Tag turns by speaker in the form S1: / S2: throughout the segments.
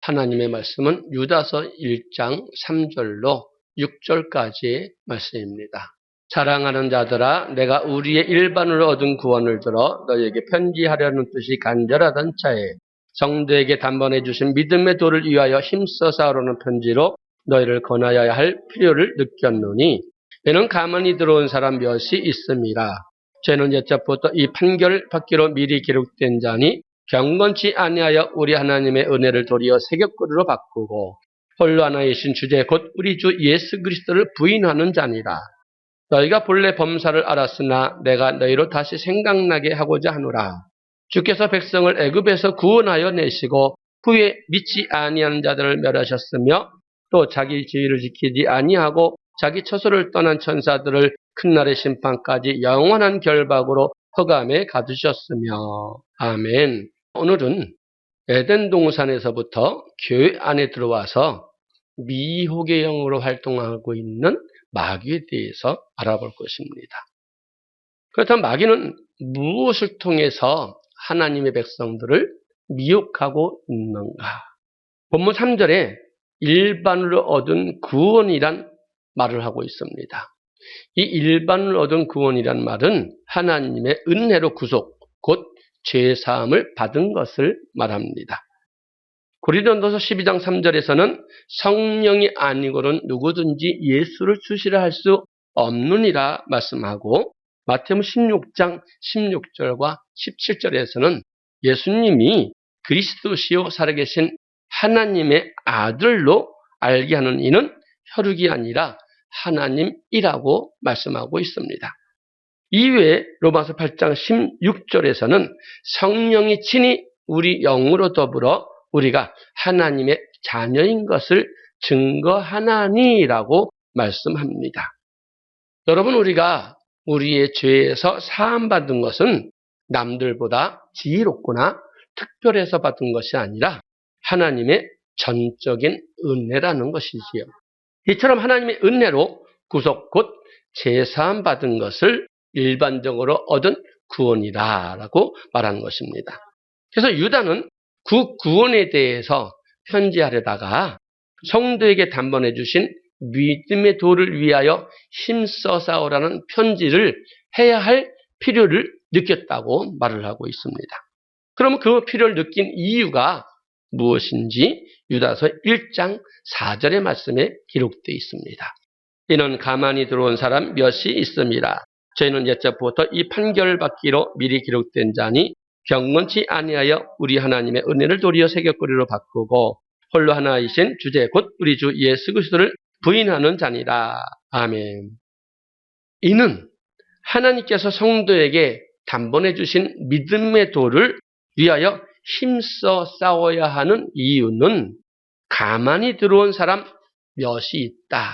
S1: 하나님의 말씀은 유다서 1장 3절로 6절까지의 말씀입니다. 사랑하는 자들아, 내가 우리의 일반으로 얻은 구원을 들어 너희에게 편지하려는 뜻이 간절하던 차에 성도에게 단번에 주신 믿음의 도를 위하여 힘써 싸우려는 편지로 너희를 권하여야 할 필요를 느꼈노니 이는 가만히 들어온 사람 몇이 있음이라. 죄는 옛적부터 이 판결 받기로 미리 기록된 자니 경건치 아니하여 우리 하나님의 은혜를 도리어 세격거리로 바꾸고 홀로 하나이신 주제 곧 우리 주 예수 그리스도를 부인하는 자니라. 너희가 본래 범사를 알았으나 내가 너희로 다시 생각나게 하고자 하노라. 주께서 백성을 애굽에서 구원하여 내시고 후에 믿지 아니하는 자들을 멸하셨으며 또 자기 지위를 지키지 아니하고 자기 처소를 떠난 천사들을 큰 날의 심판까지 영원한 결박으로 허감에 가두셨으며. 아멘. 오늘은 에덴 동산에서부터 교회 안에 들어와서 미혹의 영으로 활동하고 있는 마귀에 대해서 알아볼 것입니다. 그렇다면 마귀는 무엇을 통해서 하나님의 백성들을 미혹하고 있는가? 본문 3절에 일반으로 얻은 구원이란 말을 하고 있습니다. 이 일반으로 얻은 구원이란 말은 하나님의 은혜로 구속, 곧 죄사함을 받은 것을 말합니다. 고린도전서 12장 3절에서는 성령이 아니고는 누구든지 예수를 주시라 할 수 없느니라 말씀하고, 마태복음 16장 16절과 17절에서는 예수님이 그리스도시요 살아계신 하나님의 아들로 알게 하는 이는 혈육이 아니라 하나님이라고 말씀하고 있습니다. 이외에 로마서 8장 16절에서는 성령이 친히 우리 영으로 더불어 우리가 하나님의 자녀인 것을 증거하나니라고 말씀합니다. 여러분, 우리가 우리의 죄에서 사함받은 것은 남들보다 지혜롭거나 특별해서 받은 것이 아니라 하나님의 전적인 은혜라는 것이지요. 이처럼 하나님의 은혜로 구속 곧 제사함 받은 것을 일반적으로 얻은 구원이라고 말하는 것입니다. 그래서 유다는 그 구원에 대해서 편지하려다가 성도에게 단번에 주신 믿음의 도를 위하여 힘써 싸우라는 편지를 해야 할 필요를 느꼈다고 말을 하고 있습니다. 그러면 그 필요를 느낀 이유가 무엇인지 유다서 1장 4절의 말씀에 기록되어 있습니다. 이는 가만히 들어온 사람 몇이 있음이라. 저희는 옛적부터 이 판결을 받기로 미리 기록된 자니 경건치 아니하여 우리 하나님의 은혜를 도리어 세격거리로 바꾸고 홀로 하나이신 주제 곧 우리 주 예수 그리스도를 부인하는 자니라. 아멘. 이는 하나님께서 성도에게 단번에 주신 믿음의 도를 위하여 힘써 싸워야 하는 이유는 가만히 들어온 사람 몇이 있다.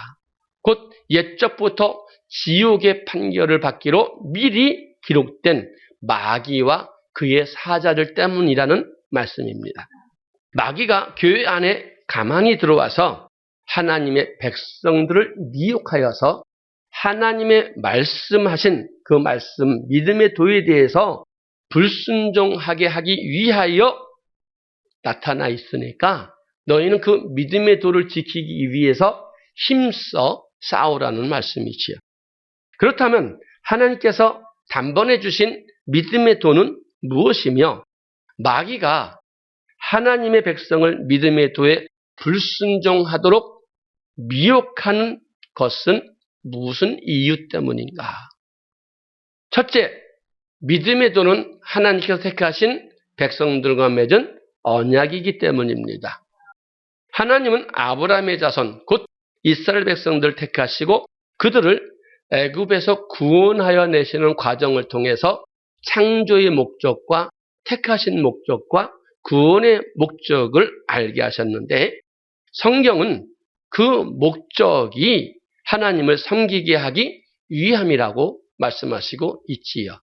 S1: 곧 옛적부터 지옥의 판결을 받기로 미리 기록된 마귀와 그의 사자들 때문이라는 말씀입니다. 마귀가 교회 안에 가만히 들어와서 하나님의 백성들을 미혹하여서 하나님의 말씀하신 그 말씀, 믿음의 도에 대해서 불순종하게 하기 위하여 나타나 있으니까 너희는 그 믿음의 도를 지키기 위해서 힘써 싸우라는 말씀이지요. 그렇다면 하나님께서 단번에 주신 믿음의 도는 무엇이며 마귀가 하나님의 백성을 믿음의 도에 불순종하도록 미혹하는 것은 무슨 이유 때문인가? 첫째, 믿음의 도는 하나님께서 택하신 백성들과 맺은 언약이기 때문입니다. 하나님은 아브라함의 자손, 곧 이스라엘 백성들을 택하시고 그들을 애굽에서 구원하여 내시는 과정을 통해서 창조의 목적과 택하신 목적과 구원의 목적을 알게 하셨는데 성경은 그 목적이 하나님을 섬기게 하기 위함이라고 말씀하시고 있지요.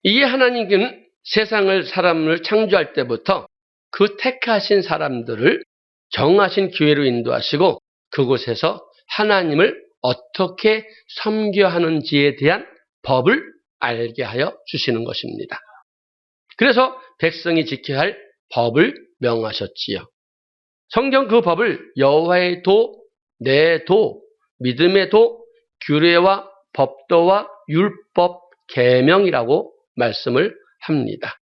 S1: 이게 하나님은 세상을 사람을 창조할 때부터 그 택하신 사람들을 정하신 교회로 인도하시고 그곳에서 하나님을 어떻게 섬겨야 하는지에 대한 법을 알게 하여 주시는 것입니다. 그래서 백성이 지켜야 할 법을 명하셨지요. 성경 그 법을 여호와의 도, 내 도, 믿음의 도, 규례와 법도와 율법, 계명이라고 말씀을 합니다.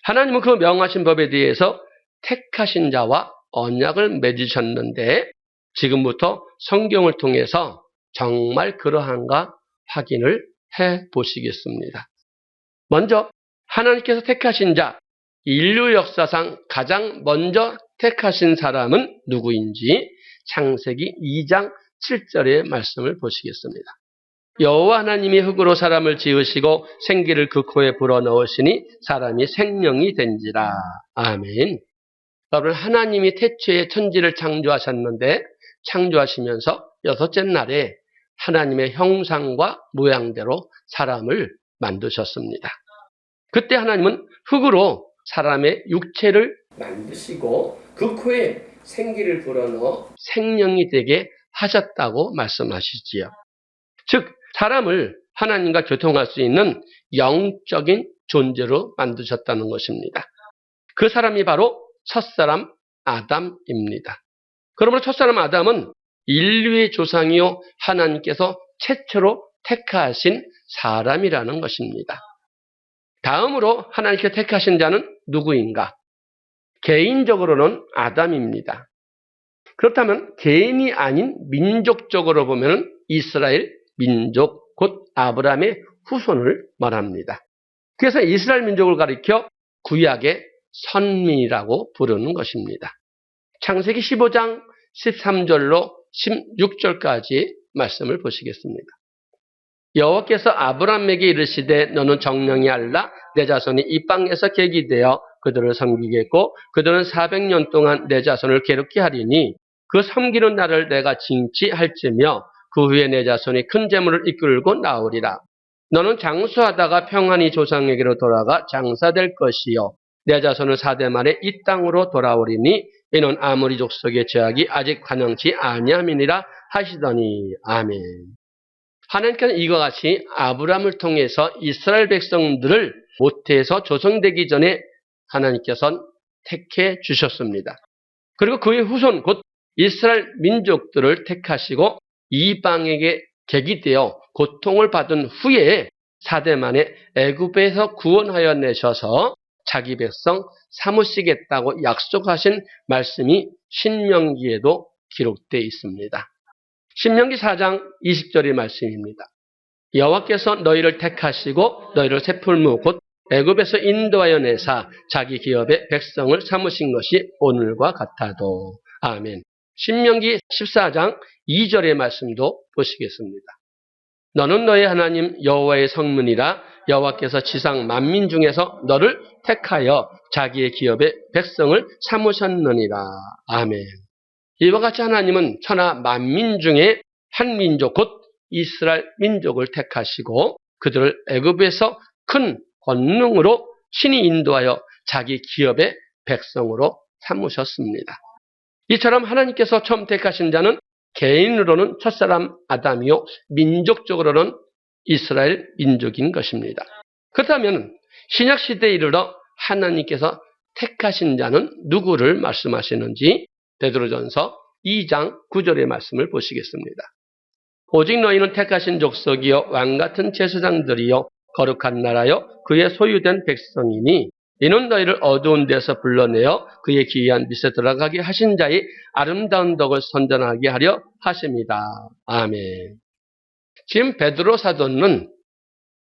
S1: 하나님은 그 명하신 법에 대해서 택하신 자와 언약을 맺으셨는데 지금부터 성경을 통해서 정말 그러한가 확인을 해 보시겠습니다. 먼저 하나님께서 택하신 자, 인류 역사상 가장 먼저 택하신 사람은 누구인지 창세기 2장 7절의 말씀을 보시겠습니다. 여호와 하나님이 흙으로 사람을 지으시고 생기를 그 코에 불어넣으시니 사람이 생명이 된지라. 아멘. 여러분, 하나님이 태초에 천지를 창조하셨는데 창조하시면서 여섯째 날에 하나님의 형상과 모양대로 사람을 만드셨습니다. 그때 하나님은 흙으로 사람의 육체를 만드시고 그 코에 생기를 불어넣어 생명이 되게 하셨다고 말씀하시지요. 즉 사람을 하나님과 교통할 수 있는 영적인 존재로 만드셨다는 것입니다. 그 사람이 바로 첫사람 아담입니다. 그러므로 첫사람 아담은 인류의 조상이요 하나님께서 최초로 택하신 사람이라는 것입니다. 다음으로 하나님께서 택하신 자는 누구인가? 개인적으로는 아담입니다. 그렇다면 개인이 아닌 민족적으로 보면 이스라엘 민족, 곧 아브라함의 후손을 말합니다. 그래서 이스라엘 민족을 가리켜 구약의 선민이라고 부르는 것입니다. 창세기 15장 13절로 16절까지 말씀을 보시겠습니다. 여호와께서 아브라함에게 이르시되 너는 정령이 알라 내 자손이 이 땅에서 객이 되어 그들을 섬기겠고 그들은 400년 동안 내 자손을 괴롭게 하리니 그 섬기는 날을 내가 징치할지며 그 후에 내 자손이 큰 재물을 이끌고 나오리라. 너는 장수하다가 평안히 조상에게로 돌아가 장사될 것이요 내 자손은 4대 만에 이 땅으로 돌아오리니 이는 아모리 족속의 죄악이 아직 관영치 아니함이니라 하시더니 아멘. 하나님께서는 이와 같이 아브라함을 통해서 이스라엘 백성들을 모태에서 조성되기 전에 하나님께서는 택해 주셨습니다. 그리고 그의 후손 곧 이스라엘 민족들을 택하시고 이방에게 객이 되어 고통을 받은 후에 4대 만에 애굽에서 구원하여 내셔서 자기 백성 삼으시겠다고 약속하신 말씀이 신명기에도 기록되어 있습니다. 신명기 4장 20절의 말씀입니다. 여호와께서 너희를 택하시고 너희를 새 풀무 곧 애굽에서 인도하여 내사 자기 기업의 백성을 삼으신 것이 오늘과 같아도. 아멘. 신명기 14장 2절의 말씀도 보시겠습니다. 너는 너의 하나님 여호와의 성문이라 여호와께서 지상 만민 중에서 너를 택하여 자기의 기업의 백성을 삼으셨느니라. 아멘. 이와 같이 하나님은 천하 만민 중에 한 민족 곧 이스라엘 민족을 택하시고 그들을 애굽에서 큰 권능으로 친히 인도하여 자기 기업의 백성으로 삼으셨습니다. 이처럼 하나님께서 처음 택하신 자는 개인으로는 첫사람 아담이요 민족적으로는 이스라엘 민족인 것입니다. 그렇다면 신약시대에 이르러 하나님께서 택하신 자는 누구를 말씀하시는지 베드로전서 2장 9절의 말씀을 보시겠습니다. 오직 너희는 택하신 족속이요 왕같은 제사장들이요 거룩한 나라요 그의 소유된 백성이니 이는 너희를 어두운 데서 불러내어 그의 기이한 빛에 들어가게 하신 자의 아름다운 덕을 선전하게 하려 하십니다. 아멘. 지금 베드로 사도는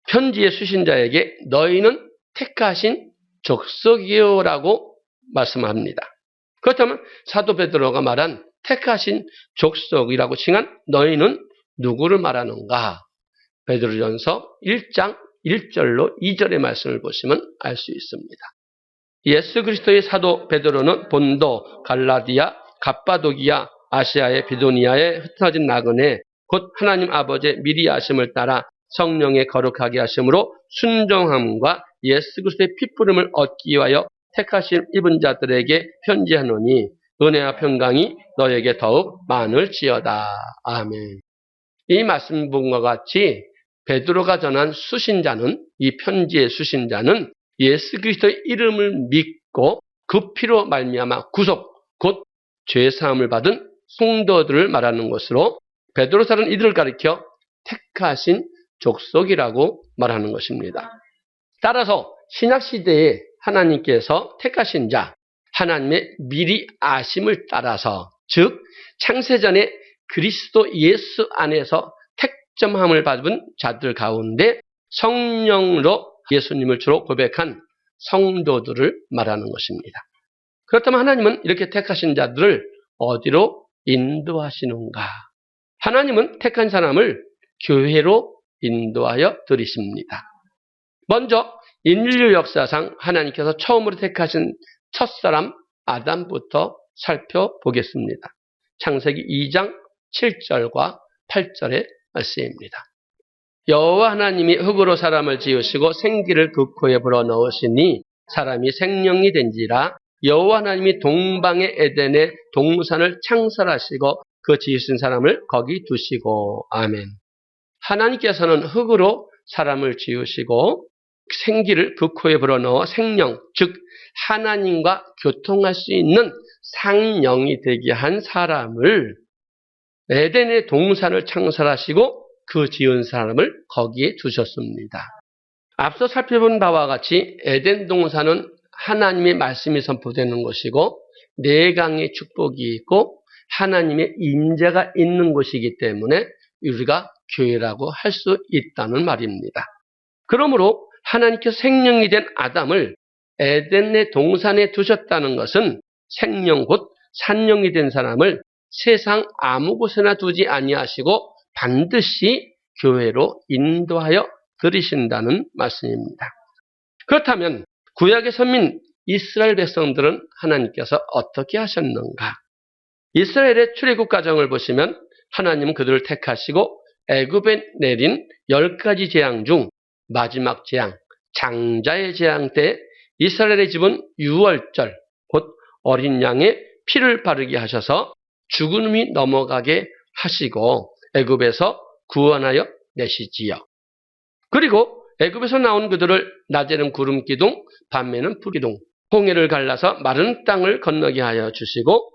S1: 편지의 수신자에게 너희는 택하신 족속이요라고 말씀합니다. 그렇다면 사도 베드로가 말한 택하신 족속이라고 칭한 너희는 누구를 말하는가? 베드로전서 1장 1절로 2절의 말씀을 보시면 알 수 있습니다. 예수 그리스도의 사도 베드로는 본도, 갈라디아, 갑바도기아, 아시아의 비도니아에 흩어진 나그네 곧 하나님 아버지의 미리 하심을 따라 성령의 거룩하게 하심으로 순종함과 예수 그리스도의 피부름을 얻기 위하여 택하심 입은 자들에게 편지하노니 은혜와 평강이 너에게 더욱 많을지어다. 아멘. 이 말씀 본과 같이 베드로가 전한 수신자는 이 편지의 수신자는 예수 그리스도의 이름을 믿고 그 피로 말미암아 구속 곧 죄사함을 받은 성도들을 말하는 것으로 베드로사는 이들을 가리켜 택하신 족속이라고 말하는 것입니다. 따라서 신약시대에 하나님께서 택하신 자, 하나님의 미리 아심을 따라서, 즉 창세전에 그리스도 예수 안에서 택점함을 받은 자들 가운데 성령으로 예수님을 주로 고백한 성도들을 말하는 것입니다. 그렇다면 하나님은 이렇게 택하신 자들을 어디로 인도하시는가? 하나님은 택한 사람을 교회로 인도하여 들이십니다. 먼저 인류 역사상 하나님께서 처음으로 택하신 첫사람 아담부터 살펴보겠습니다. 창세기 2장 7절과 8절의 말씀입니다. 여호와 하나님이 흙으로 사람을 지으시고 생기를 그 코에 불어넣으시니 사람이 생명이 된지라. 여호와 하나님이 동방의 에덴에 동산을 창설하시고 그 지으신 사람을 거기 두시고. 아멘. 하나님께서는 흙으로 사람을 지으시고 생기를 그 코에 불어넣어 생명, 즉 하나님과 교통할 수 있는 상령이 되게 한 사람을 에덴의 동산을 창설하시고 그 지은 사람을 거기에 두셨습니다. 앞서 살펴본 바와 같이 에덴 동산은 하나님의 말씀이 선포되는 것이고 내강의 축복이 있고 하나님의 임재가 있는 곳이기 때문에 우리가 교회라고 할 수 있다는 말입니다. 그러므로 하나님께서 생명이 된 아담을 에덴의 동산에 두셨다는 것은 생명 곧 산령이 된 사람을 세상 아무 곳에나 두지 아니하시고 반드시 교회로 인도하여 들이신다는 말씀입니다. 그렇다면 구약의 선민 이스라엘 백성들은 하나님께서 어떻게 하셨는가? 이스라엘의 출애굽 과정을 보시면 하나님은 그들을 택하시고 애굽에 내린 10가지 재앙 중 마지막 재앙, 장자의 재앙 때 이스라엘의 집은 유월절, 곧 어린 양의 피를 바르게 하셔서 죽음이 넘어가게 하시고 애굽에서 구원하여 내시지요. 그리고 애굽에서 나온 그들을 낮에는 구름 기둥, 밤에는 불기둥, 홍해를 갈라서 마른 땅을 건너게 하여 주시고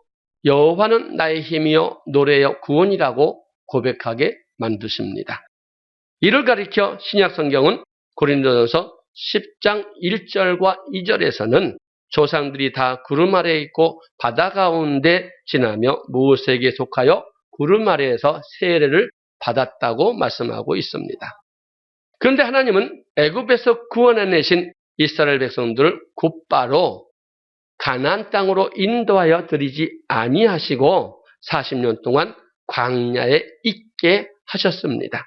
S1: 여호와는 나의 힘이요 노래여 구원이라고 고백하게 만드십니다. 이를 가리켜 신약성경은 고린도전서 10장 1절과 2절에서는 조상들이 다 구름 아래에 있고 바다 가운데 지나며 모세에게 속하여 구름 아래에서 세례를 받았다고 말씀하고 있습니다. 그런데 하나님은 애굽에서 구원해내신 이스라엘 백성들을 곧바로 가나안 땅으로 인도하여 드리지 아니하시고 40년 동안 광야에 있게 하셨습니다.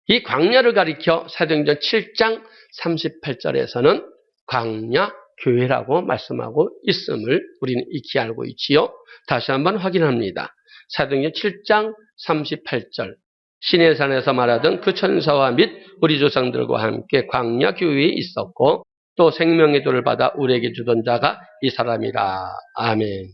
S1: 이 광야를 가리켜 사도행전 7장 38절에서는 광야 교회라고 말씀하고 있음을 우리는 익히 알고 있지요. 다시 한번 확인합니다. 사도행전 7장 38절 시내산에서 말하던 그 천사와 및 우리 조상들과 함께 광야 교회에 있었고 또 생명의 돌을 받아 우리에게 주던 자가 이 사람이라. 아멘.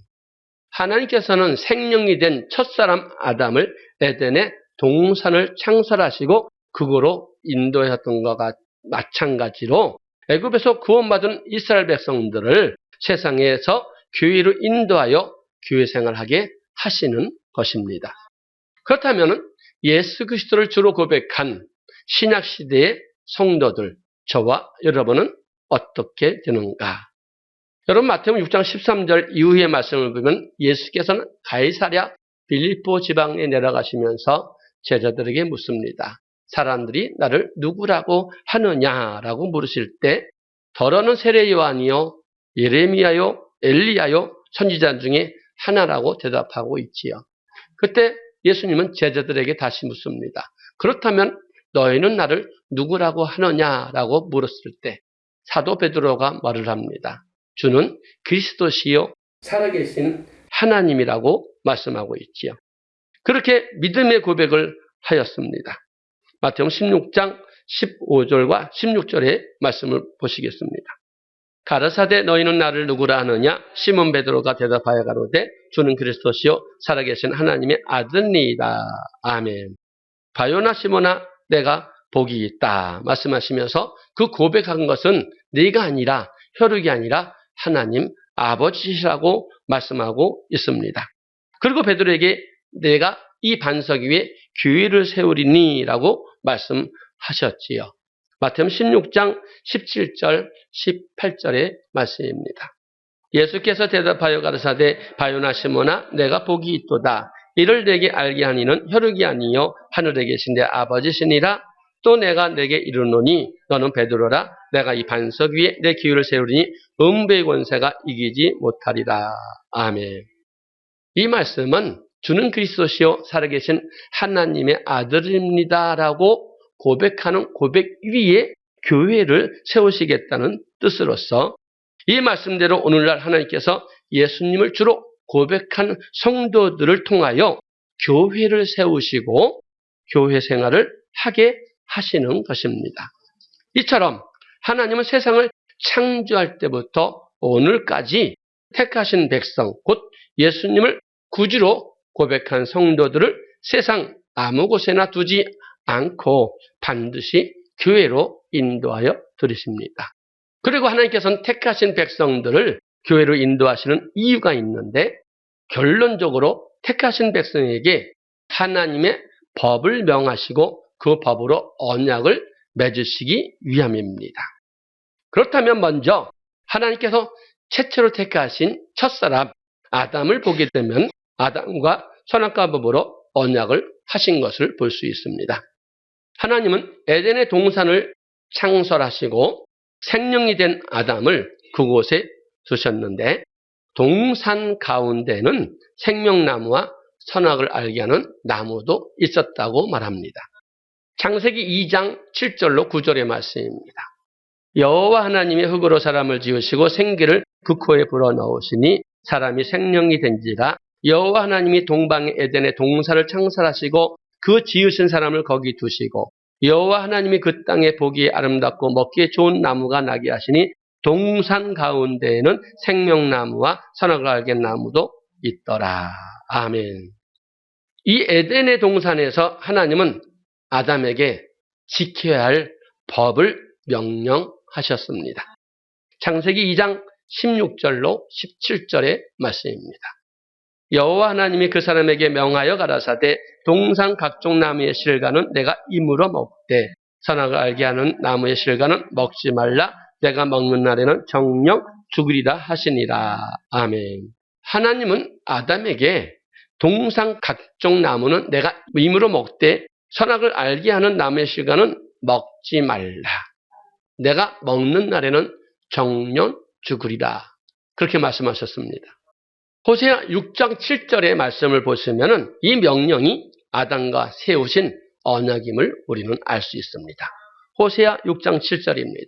S1: 하나님께서는 생명이 된 첫사람 아담을 에덴의 동산을 창설하시고 그거로 인도하셨던 것과 마찬가지로 애굽에서 구원받은 이스라엘 백성들을 세상에서 교회로 인도하여 교회 생활하게 하시는 것입니다. 그렇다면 예수 그리스도를 주로 고백한 신약시대의 성도들, 저와 여러분은 어떻게 되는가? 여러분 마태복음 6장 13절 이후의 말씀을 보면 예수께서는 가이사랴 빌립보 지방에 내려가시면서 제자들에게 묻습니다. 사람들이 나를 누구라고 하느냐라고 물으실 때 더러는 세례 요한이요 예레미야요 엘리야요 선지자 중에 하나라고 대답하고 있지요. 그때 예수님은 제자들에게 다시 묻습니다. 그렇다면 너희는 나를 누구라고 하느냐라고 물었을 때 사도 베드로가 말을 합니다. 주는 그리스도시요 살아계신 하나님이라고 말씀하고 있지요. 그렇게 믿음의 고백을 하였습니다. 마태복음 16장 15절과 16절의 말씀을 보시겠습니다. 가라사대 너희는 나를 누구라 하느냐? 시몬 베드로가 대답하여 가로되 주는 그리스도시요 살아계신 하나님의 아들니이다. 아멘. 바요나 시몬아 내가 복이 있다 말씀하시면서 그 고백한 것은 네가 아니라 혈육이 아니라 하나님 아버지시라고 말씀하고 있습니다. 그리고 베드로에게 내가 이 반석 위에 교회를 세우리니 라고 말씀하셨지요. 마태복음 16장 17절 18절의 말씀입니다. 예수께서 대답하여 가르사대 바요나 시몬아 내가 복이 있도다. 이를 내게 알게 하니는 혈육이 아니요 하늘에 계신 내 아버지시니라. 또 내가 내게 이르노니 너는 베드로라. 내가 이 반석 위에 내 교회를 세우리니 음부의 권세가 이기지 못하리라. 아멘. 이 말씀은 주는 그리스도시요 살아계신 하나님의 아들입니다라고 고백하는 고백 위에 교회를 세우시겠다는 뜻으로서 이 말씀대로 오늘날 하나님께서 예수님을 주로 고백한 성도들을 통하여 교회를 세우시고 교회 생활을 하게 하시는 것입니다. 이처럼 하나님은 세상을 창조할 때부터 오늘까지 택하신 백성, 곧 예수님을 구주로 고백한 성도들을 세상 아무 곳에나 두지 않고 반드시 교회로 인도하여 들으십니다. 그리고 하나님께서는 택하신 백성들을 교회로 인도하시는 이유가 있는데 결론적으로 택하신 백성에게 하나님의 법을 명하시고 그 법으로 언약을 맺으시기 위함입니다. 그렇다면 먼저 하나님께서 최초로 택하신 첫사람 아담을 보게 되면 아담과 선악과 법으로 언약을 하신 것을 볼 수 있습니다. 하나님은 에덴의 동산을 창설하시고 생명이 된 아담을 그곳에 두셨는데 동산 가운데는 생명나무와 선악을 알게 하는 나무도 있었다고 말합니다. 창세기 2장 7절로 9절의 말씀입니다. 여호와 하나님이 흙으로 사람을 지으시고 생기를 그 코에 불어넣으시니 사람이 생명이 된지라. 여호와 하나님이 동방의 에덴의 동산을 창설하시고 그 지으신 사람을 거기 두시고 여호와 하나님이 그 땅에 보기에 아름답고 먹기에 좋은 나무가 나게 하시니 동산 가운데에는 생명나무와 선악을 알게 나무도 있더라. 아멘. 이 에덴의 동산에서 하나님은 아담에게 지켜야 할 법을 명령하셨습니다. 창세기 2장 16절로 17절의 말씀입니다. 여호와 하나님이 그 사람에게 명하여 가라사대 동산 각종 나무의 실과는 내가 임으로 먹되 선악을 알게 하는 나무의 실과는 먹지 말라. 내가 먹는 날에는 정녕 죽으리라 하시니라. 아멘. 하나님은 아담에게 동산 각종 나무는 내가 임으로 먹되 선악을 알게 하는 나무의 실과는 먹지 말라. 내가 먹는 날에는 정녕 죽으리라. 그렇게 말씀하셨습니다. 호세아 6장 7절의 말씀을 보시면 이 명령이 아담과 세우신 언약임을 우리는 알 수 있습니다. 호세아 6장 7절입니다.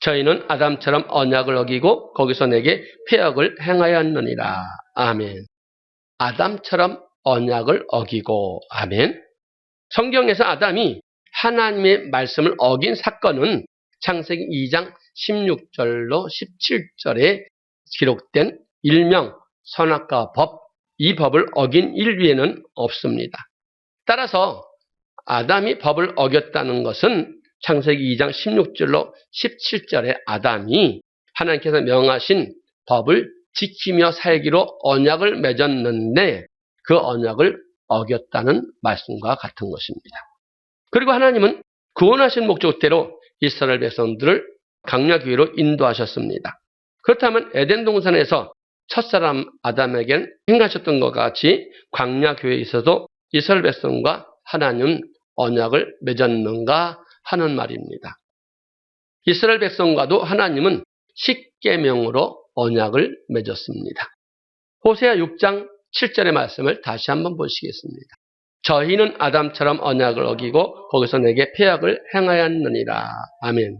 S1: 저희는 아담처럼 언약을 어기고 거기서 내게 패역을 행하였느니라. 아멘. 아담처럼 언약을 어기고. 아멘. 성경에서 아담이 하나님의 말씀을 어긴 사건은 창세기 2장 16절로 17절에 기록된 일명 선악과 법, 이 법을 어긴 일 위에는 없습니다. 따라서 아담이 법을 어겼다는 것은 창세기 2장 16절로 17절에 아담이 하나님께서 명하신 법을 지키며 살기로 언약을 맺었는데 그 언약을 어겼다는 말씀과 같은 것입니다. 그리고 하나님은 구원하신 목적대로 이스라엘 백성들을 강약교회로 인도하셨습니다. 그렇다면 에덴 동산에서 첫사람 아담에겐 행하셨던 것 같이 광야교회에 있어도 이스라엘 백성과 하나님 언약을 맺었는가 하는 말입니다. 이스라엘 백성과도 하나님은 십계명으로 언약을 맺었습니다. 호세아 6장 7절의 말씀을 다시 한번 보시겠습니다. 저희는 아담처럼 언약을 어기고 거기서 내게 패역을 행하였느니라. 아멘.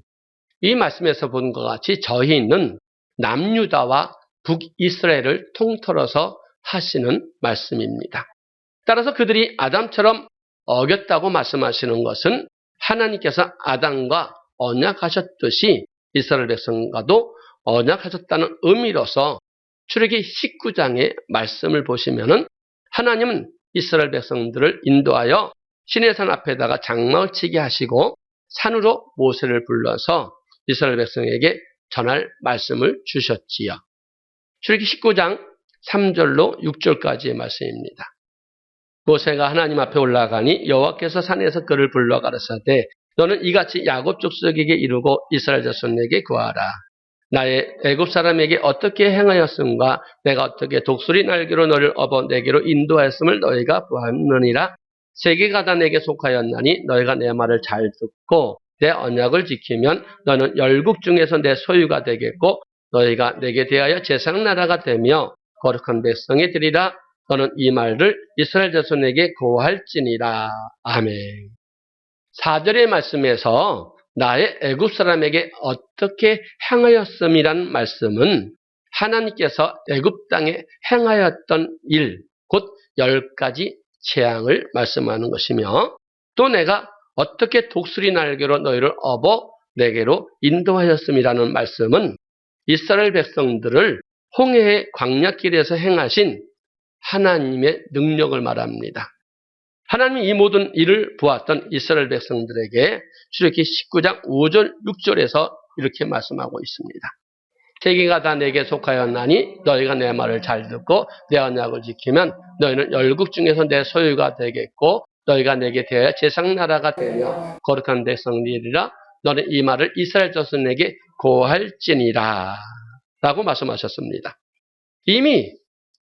S1: 이 말씀에서 본 것 같이 저희는 남유다와 북이스라엘을 통틀어서 하시는 말씀입니다. 따라서 그들이 아담처럼 어겼다고 말씀하시는 것은 하나님께서 아담과 언약하셨듯이 이스라엘 백성과도 언약하셨다는 의미로서 출애기 19장의 말씀을 보시면은 하나님은 이스라엘 백성들을 인도하여 시내산 앞에다가 장막을 치게 하시고 산으로 모세를 불러서 이스라엘 백성에게 전할 말씀을 주셨지요. 출애기 19장 3절로 6절까지의 말씀입니다. 모세가 하나님 앞에 올라가니 여호와께서 산에서 그를 불러 가라사대 너는 이같이 야곱 족속에게 이르고 이스라엘 자손에게 구하라. 나의 애굽 사람에게 어떻게 행하였음과 내가 어떻게 독수리 날개로 너를 업어 내게로 인도하였음을 너희가 보았느니라. 세계가 다 내게 속하였나니 너희가 내 말을 잘 듣고 내 언약을 지키면 너는 열국 중에서 내 소유가 되겠고 너희가 내게 대하여 제상나라가 되며 거룩한 백성이 되리라. 너는 이 말을 이스라엘 자손에게 고할지니라. 아멘. 4절의 말씀에서 나의 애굽 사람에게 어떻게 행하였음이란 말씀은 하나님께서 애굽 땅에 행하였던 일, 곧 10가지 재앙을 말씀하는 것이며 또 내가 어떻게 독수리 날개로 너희를 업어 내게로 인도하였음이라는 말씀은 이스라엘 백성들을 홍해의 광야길에서 행하신 하나님의 능력을 말합니다. 하나님이 이 모든 일을 보았던 이스라엘 백성들에게 출애굽기 19장 5절 6절에서 이렇게 말씀하고 있습니다. 세계가 다 내게 속하였나니 너희가 내 말을 잘 듣고 내 언약을 지키면 너희는 열국 중에서 내 소유가 되겠고 너희가 내게 대하여 제상나라가 되며 거룩한 백성이리라. 너는 이 말을 이스라엘 자손에게 고할지니라 라고 말씀하셨습니다. 이미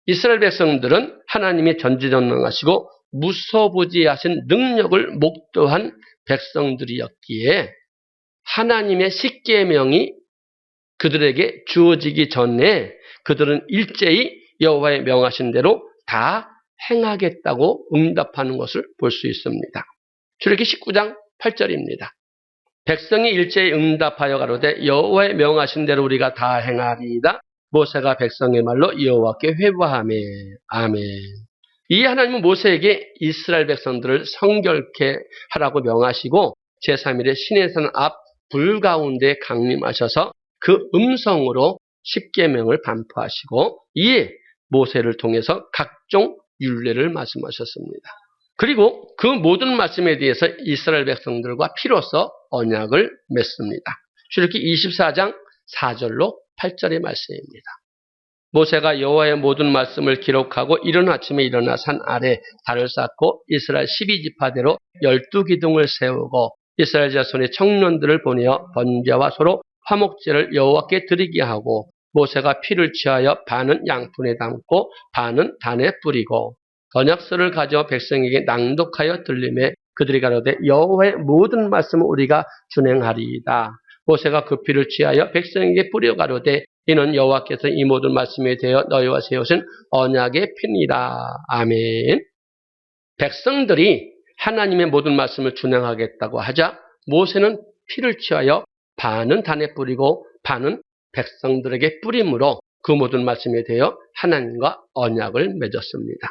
S1: 이스라엘 백성들은 하나님이 전지전능하시고 무소부지하신 능력을 목도한 백성들이었기에 하나님의 십계명이 그들에게 주어지기 전에 그들은 일제히 여호와의 명하신 대로 다 행하겠다고 응답하는 것을 볼 수 있습니다. 출애굽기 19장 8절입니다. 백성이 일제히 응답하여 가로되 여호와의 명하신 대로 우리가 다 행하리이다. 모세가 백성의 말로 여호와께 회부하매. 아멘. 이 하나님은 모세에게 이스라엘 백성들을 성결케 하라고 명하시고 제3일에 시내산 앞 불 가운데 강림하셔서 그 음성으로 십계명을 반포하시고 이에 모세를 통해서 각종 율례를 말씀하셨습니다. 그리고 그 모든 말씀에 대해서 이스라엘 백성들과 피로써 언약을 맺습니다. 출애굽기 24장 4절로 8절의 말씀입니다. 모세가 여호와의 모든 말씀을 기록하고 이른 아침에 일어나 산 아래 달을 쌓고 이스라엘 12지파대로 12기둥을 세우고 이스라엘 자손의 청년들을 보내어 번제와 소로 화목제를 여호와께 드리게 하고 모세가 피를 취하여 반은 양푼에 담고 반은 단에 뿌리고 언약서를 가져 백성에게 낭독하여 들리매 그들이 가로되 여호와의 모든 말씀을 우리가 준행하리이다. 모세가 그 피를 취하여 백성에게 뿌려 가로되 이는 여호와께서 이 모든 말씀에 대하여 너희와 세우신 언약의 피니라. 아멘. 백성들이 하나님의 모든 말씀을 준행하겠다고 하자 모세는 피를 취하여 반은 단에 뿌리고 반은 백성들에게 뿌림으로 그 모든 말씀에 대하여 하나님과 언약을 맺었습니다.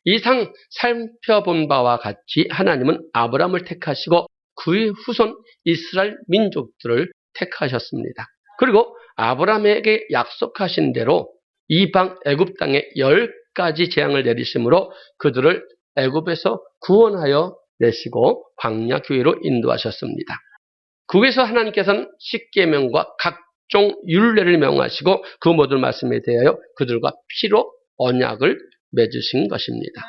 S1: 이상 살펴본 바와 같이 하나님은 아브라함을 택하시고 그의 후손 이스라엘 민족들을 택하셨습니다. 그리고 아브라함에게 약속하신 대로 이방 애굽 땅에 10가지 재앙을 내리심으로 그들을 애굽에서 구원하여 내시고 광야 교회로 인도하셨습니다. 거기서 하나님께서는 십계명과 각종 율례를 명하시고 그 모든 말씀에 대하여 그들과 피로 언약을 맺으신 것입니다.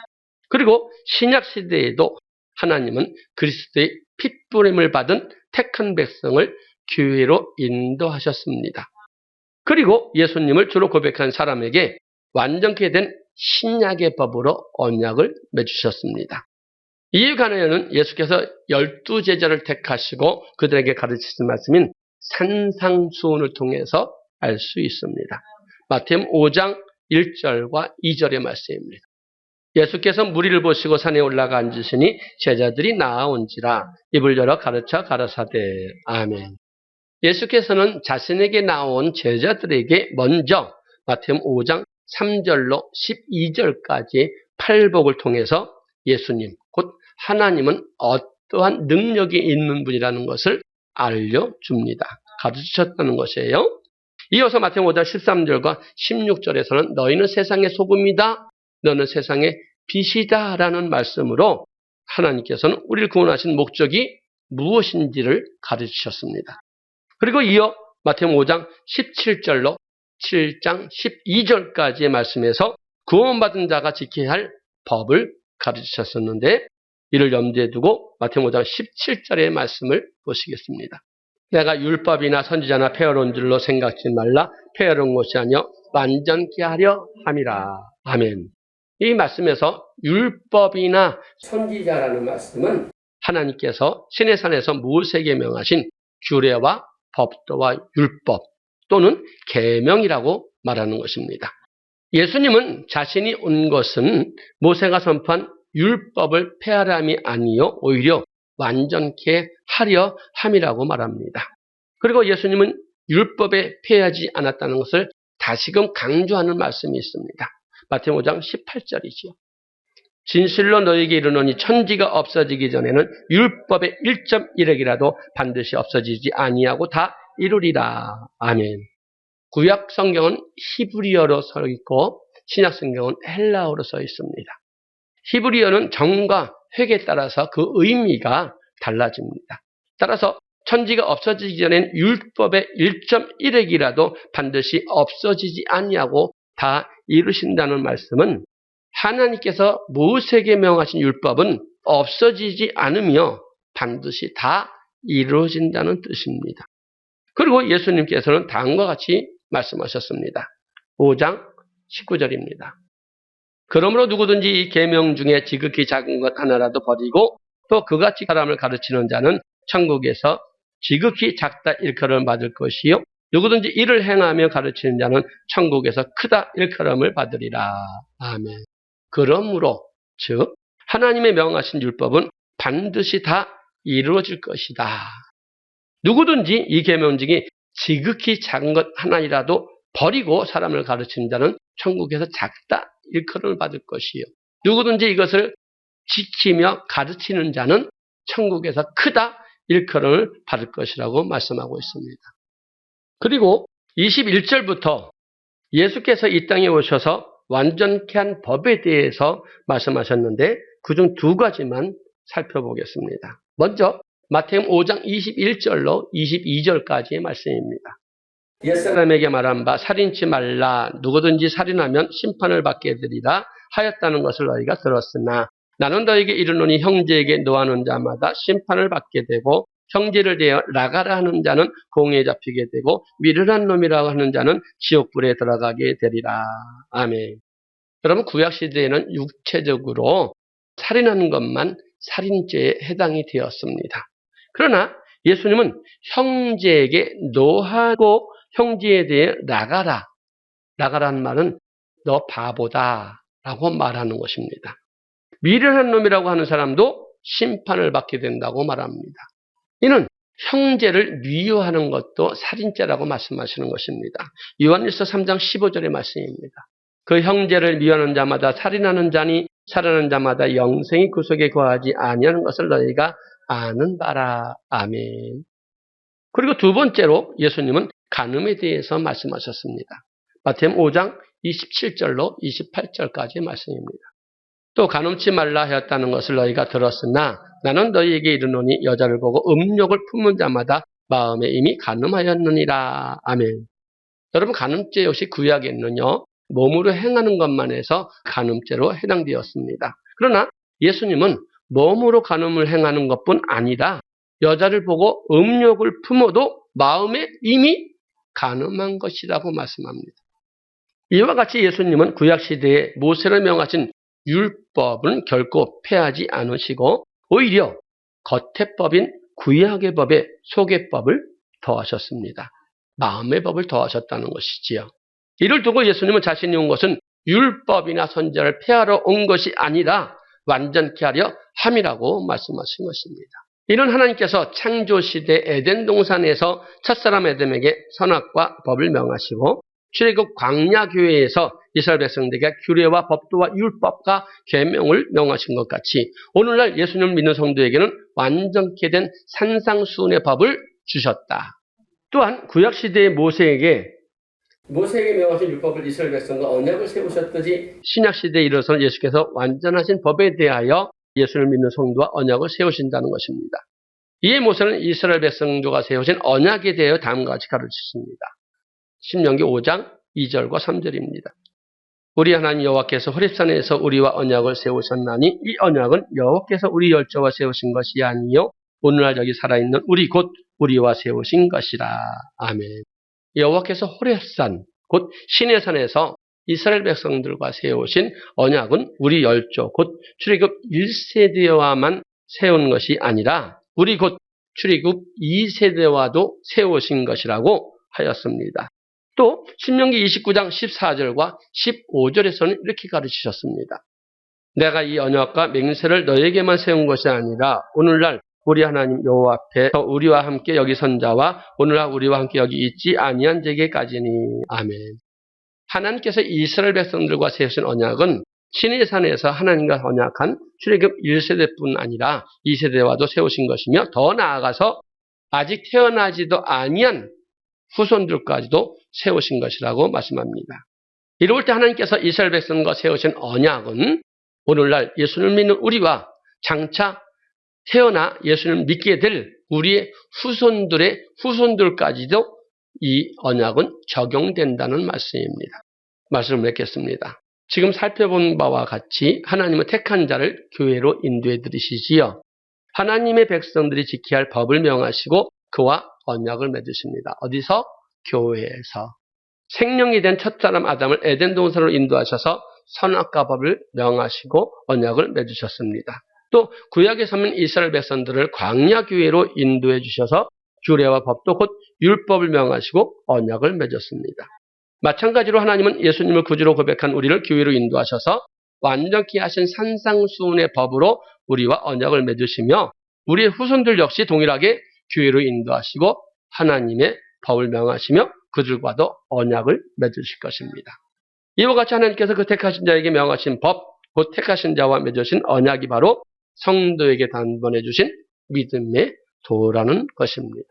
S1: 그리고 신약 시대에도 하나님은 그리스도의 핏부림을 받은 택한 백성을 교회로 인도하셨습니다. 그리고 예수님을 주로 고백한 사람에게 완전케 된 신약의 법으로 언약을 맺으셨습니다. 이 관에는 예수께서 12제자를 택하시고 그들에게 가르치신 말씀인 산상수훈을 통해서 알 수 있습니다. 마태복음 5장 1절과 2절의 말씀입니다. 예수께서 무리를 보시고 산에 올라가 앉으시니 제자들이 나아온지라 입을 열어 가르쳐 가라사대. 아멘. 예수께서는 자신에게 나온 제자들에게 먼저 마태복음 5장 3절로 12절까지 팔복을 통해서 예수님, 곧 하나님은 어떠한 능력이 있는 분이라는 것을 알려줍니다. 가르치셨다는 것이에요. 이어서 마태복음 5장 13절과 16절에서는 너희는 세상의 소금이다. 너는 세상의 빛이다. 라는 말씀으로 하나님께서는 우리를 구원하신 목적이 무엇인지를 가르치셨습니다. 그리고 이어 마태복음 5장 17절로 17장 12절까지의 말씀에서 구원받은 자가 지켜야 할 법을 가르치셨었는데 이를 염두에 두고 마태복음 5장 17절의 말씀을 보시겠습니다. 내가 율법이나 선지자나 폐허로운 줄로 생각지 말라. 폐허로운 것이 아니여 완전케 하려 함이라. 아멘. 이 말씀에서 율법이나 선지자라는 말씀은 하나님께서 시내산에서 모세에게 명하신 규례와 법도와 율법 또는 계명이라고 말하는 것입니다. 예수님은 자신이 온 것은 모세가 선포한 율법을 폐하람이 아니요 오히려 완전케 하려 함이라고 말합니다. 그리고 예수님은 율법에 폐하지 않았다는 것을 다시금 강조하는 말씀이 있습니다. 마태복음 5장 18절이지요. 진실로 너에게 이르노니 천지가 없어지기 전에는 율법의 1.1획이라도 반드시 없어지지 아니하고 다 이루리라. 아멘. 구약 성경은 히브리어로 써 있고 신약 성경은 헬라어로 써 있습니다. 히브리어는 정과 획에 따라서 그 의미가 달라집니다. 따라서 천지가 없어지기 전엔 율법의 1.1획이라도 반드시 없어지지 아니하고 다 이루신다는 말씀은 하나님께서 모세에게 명하신 율법은 없어지지 않으며 반드시 다 이루어진다는 뜻입니다. 그리고 예수님께서는 다음과 같이 말씀하셨습니다. 5장 19절입니다. 그러므로 누구든지 이 계명 중에 지극히 작은 것 하나라도 버리고 또 그같이 사람을 가르치는 자는 천국에서 지극히 작다 일컬음을 받을 것이요 누구든지 이를 행하며 가르치는 자는 천국에서 크다 일컬음을 받으리라. 아멘. 그러므로 즉 하나님의 명하신 율법은 반드시 다 이루어질 것이다. 누구든지 이 계명 중에 지극히 작은 것 하나이라도 버리고 사람을 가르치는 자는 천국에서 작다 일컬음을 받을 것이요 누구든지 이것을 지키며 가르치는 자는 천국에서 크다 일컬음을 받을 것이라고 말씀하고 있습니다. 그리고 21절부터 예수께서 이 땅에 오셔서 완전케 한 법에 대해서 말씀하셨는데 그중 두 가지만 살펴보겠습니다. 먼저 마태복음 5장 21절로 22절까지의 말씀입니다. 옛사람에게 말한 바 살인치 말라 누구든지 살인하면 심판을 받게 되리라 하였다는 것을 너희가 들었으나 나는 너희에게 이르노니 형제에게 노하는 자마다 심판을 받게 되고 형제를 대하여 나가라 하는 자는 공회에 잡히게 되고 미련한 놈이라고 하는 자는 지옥불에 들어가게 되리라. 아멘. 여러분 구약시대에는 육체적으로 살인하는 것만 살인죄에 해당이 되었습니다. 그러나 예수님은 형제에게 노하고 형제에 대해 나가라. 나가라는 말은 너 바보다 라고 말하는 것입니다. 미련한 놈이라고 하는 사람도 심판을 받게 된다고 말합니다. 이는 형제를 미워하는 것도 살인죄라고 말씀하시는 것입니다. 요한일서 3장 15절의 말씀입니다. 그 형제를 미워하는 자마다 살인하는 자니 살인하는 자마다 영생이 그 속에 거하지 아니하는 것을 너희가 아는 바라. 아멘. 그리고 두 번째로 예수님은 간음에 대해서 말씀하셨습니다. 마태복음 5장 27절로 28절까지의 말씀입니다. 또 간음치 말라 하였다는 것을 너희가 들었으나 나는 너희에게 이르노니 여자를 보고 음욕을 품은 자마다 마음에 이미 간음하였느니라. 아멘. 여러분 간음죄 역시 구약에는요. 몸으로 행하는 것만 해서 간음죄로 해당되었습니다. 그러나 예수님은 몸으로 간음을 행하는 것뿐 아니라 여자를 보고 음욕을 품어도 마음에 이미 간음한 것이라고 말씀합니다. 이와 같이 예수님은 구약시대에 모세를 명하신 율법은 결코 폐하지 않으시고 오히려 겉의 법인 구약의 법에 속의 법을 더하셨습니다. 마음의 법을 더하셨다는 것이지요. 이를 두고 예수님은 자신이 온 것은 율법이나 선지자를 폐하러 온 것이 아니라 완전케 하려 함이라고 말씀하신 것입니다. 이는 하나님께서 창조시대 에덴 동산에서 첫사람 에덴에게 선악과 법을 명하시고 출애굽 광야교회에서 이스라엘 백성들에게 규례와 법도와 율법과 계명을 명하신 것 같이 오늘날 예수님을 믿는 성도에게는 완전케 된 산상수훈의 법을 주셨다. 또한 구약시대의 모세에게 명하신 율법을 이스라엘 백성과 언약을 세우셨듯이 신약시대에 이르러서 예수께서 완전하신 법에 대하여 예수를 믿는 성도와 언약을 세우신다는 것입니다. 이에 모세는 이스라엘 백성들과 세우신 언약에 대하여 다음과 같이 가르치십니다. 신명기 5장 2절과 3절입니다. 우리 하나님 여호와께서 호렙산에서 우리와 언약을 세우셨나니 이 언약은 여호와께서 우리 열조와 세우신 것이 아니요 오늘날 여기 살아있는 우리 곧 우리와 세우신 것이라. 아멘. 여호와께서 호렙산 곧 시내산에서 이스라엘 백성들과 세우신 언약은 우리 열조 곧 출애굽 1세대와만 세운 것이 아니라 우리 곧 출애굽 2세대와도 세우신 것이라고 하였습니다. 또 신명기 29장 14절과 15절에서는 이렇게 가르치셨습니다. 내가 이 언약과 맹세를 너에게만 세운 것이 아니라 오늘날 우리 하나님 여호와 앞에서 우리와 함께 여기 선 자와 오늘날 우리와 함께 여기 있지 아니한 자에게까지니. 아멘. 하나님께서 이스라엘 백성들과 세우신 언약은 시내산에서 하나님과 언약한 출애굽 1세대뿐 아니라 2세대와도 세우신 것이며 더 나아가서 아직 태어나지도 아니한 후손들까지도 세우신 것이라고 말씀합니다. 이럴 때 하나님께서 이스라엘 백성과 세우신 언약은 오늘날 예수를 믿는 우리와 장차 태어나 예수를 믿게 될 우리의 후손들의 후손들까지도 이 언약은 적용된다는 말씀입니다. 말씀을 맺겠습니다. 지금 살펴본 바와 같이 하나님은 택한 자를 교회로 인도해 들이시지요. 하나님의 백성들이 지켜야 할 법을 명하시고 그와 언약을 맺으십니다. 어디서? 교회에서. 생명이 된 첫사람 아담을 에덴 동산으로 인도하셔서 선악과 법을 명하시고 언약을 맺으셨습니다. 또 구약의 선민 이스라엘 백성들을 광야 교회로 인도해 주셔서 규례와 법도 곧 율법을 명하시고 언약을 맺었습니다. 마찬가지로 하나님은 예수님을 구주로 고백한 우리를 교회로 인도하셔서 완전케 하신 산상수훈의 법으로 우리와 언약을 맺으시며 우리의 후손들 역시 동일하게 교회로 인도하시고 하나님의 법을 명하시며 그들과도 언약을 맺으실 것입니다. 이와 같이 하나님께서 그 택하신 자에게 명하신 법, 곧 택하신 자와 맺으신 언약이 바로 성도에게 단번해 주신 믿음의 도라는 것입니다.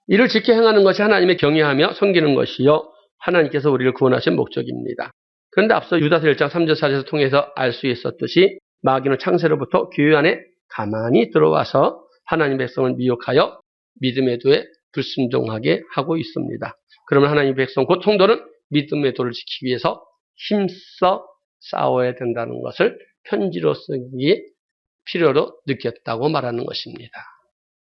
S1: 이를 지켜 행하는 것이 하나님의 경외하며 섬기는 것이요 하나님께서 우리를 구원하신 목적입니다. 그런데 앞서 유다서 1장 3절 4절에서 통해서 알 수 있었듯이 마귀는 창세로부터 교회 안에 가만히 들어와서 하나님의 백성을 미혹하여 믿음의 도에 불순종하게 하고 있습니다. 그러면 하나님의 백성 곧 성도는 믿음의 도를 지키기 위해서 힘써 싸워야 된다는 것을 편지로 쓰기에 필요로 느꼈다고 말하는 것입니다.